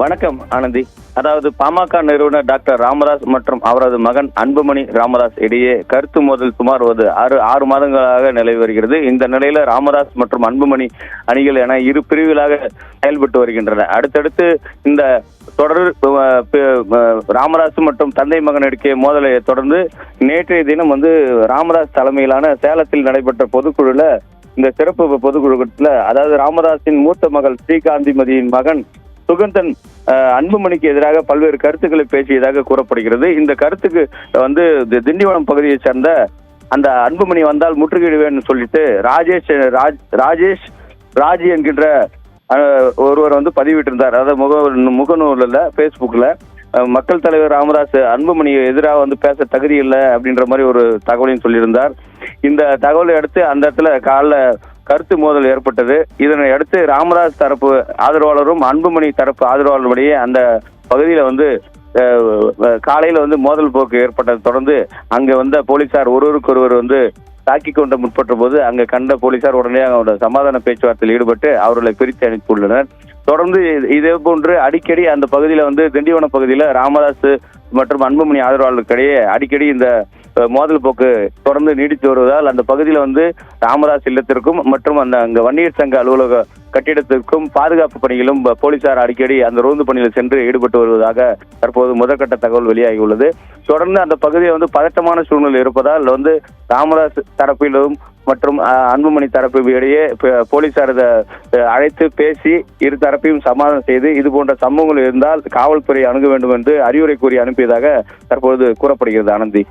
வணக்கம் ஆனந்தி. அதாவது பாமக நிறுவனர் டாக்டர் ராமதாஸ் மற்றும் அவரது மகன் அன்புமணி ராமதாஸ் இடையே கருத்து மோதல் சுமார் 6 மாதங்களாக நிலவி வருகிறது. இந்த நிலையில ராமதாஸ் மற்றும் அன்புமணி அணிகள் என இரு பிரிவுகளாக செயல்பட்டு வருகின்றன. அடுத்தடுத்து இந்த தொடர் ராமதாஸ் மற்றும் தந்தை மகன் இடையே மோதலை தொடர்ந்து நேற்றைய தினம் ராமதாஸ் தலைமையிலான சேலத்தில் நடைபெற்ற பொதுக்குழுல இந்த சிறப்பு பொதுக்குழுல அதாவது ராமதாஸின் மூத்த மகள் ஸ்ரீகாந்திமதியின் மகன் சுகந்தன் அன்புமணிக்கு எதிராக பல்வேறு கருத்துக்களை பேசியதாக கூறப்படுகிறது. இந்த கருத்துக்கு திண்டிவனம் பகுதியை சேர்ந்த அந்த அன்புமணி வந்தால் முற்றுகையிடுவேன்னு சொல்லிட்டு ராஜேஷ் ராஜி என்கின்ற ஒருவர் பதிவிட்டிருந்தார். அதாவது முகநூலில் பேஸ்புக்ல மக்கள் தலைவர் ராமதாஸ் அன்புமணி எதிராக பேச தகுதி இல்லை அப்படின்ற மாதிரி ஒரு தகவலையும் சொல்லியிருந்தார். இந்த தகவலை அடுத்து அந்த இடத்துல காலைல கருத்து மோதல் ஏற்பட்டது. இதனை அடுத்து ராமதாஸ் தரப்பு ஆதரவாளரும் அன்புமணி தரப்பு ஆதரவாளருடைய அந்த பகுதியில காலையில மோதல் போக்கு ஏற்பட்டதை தொடர்ந்து அங்க வந்த போலீசார் ஒருவருக்கொருவர் தாக்கி கொண்ட முற்பட்ட போது அங்க கண்ட போலீசார் உடனே அவரோட சமாதான பேச்சுவார்த்தையில் ஈடுபட்டு அவர்களை பிரித்து அனுப்பியுள்ளனர். தொடர்ந்து இதே போன்று அடிக்கடி அந்த பகுதியில திண்டிவன பகுதியில ராமதாஸ் மற்றும் அன்புமணி ஆதரவாளர்களுக்கிடையே அடிக்கடி இந்த மோதல் போக்கு தொடர்ந்து நீடித்து வருவதால் அந்த பகுதியில ராமதாஸ் இல்லத்திற்கும் மற்றும் அங்க வன்னியர் சங்க அலுவலக கட்டிடத்திற்கும் பாதுகாப்பு பணிகளும் போலீசார் அடிக்கடி அந்த ரோந்து பணியில் சென்று ஈடுபட்டு வருவதாக தற்போது முதற்கட்ட தகவல் வெளியாகியுள்ளது. தொடர்ந்து அந்த பகுதியை பதட்டமான சூழ்நிலை இருப்பதால் ராமதாஸ் தரப்பிலும் மற்றும் அன்புமணி தரப்பு இடையே போலீசார் அழைத்து பேசி இரு தரப்பையும் சமாதானம் செய்து இது போன்ற சம்பவங்கள் இருந்தால் காவல்துறை அணுக வேண்டும் என்று அறிவுரை கூறி அனுப்பியதாக தற்போது கூறப்படுகிறது. ஆனந்தி.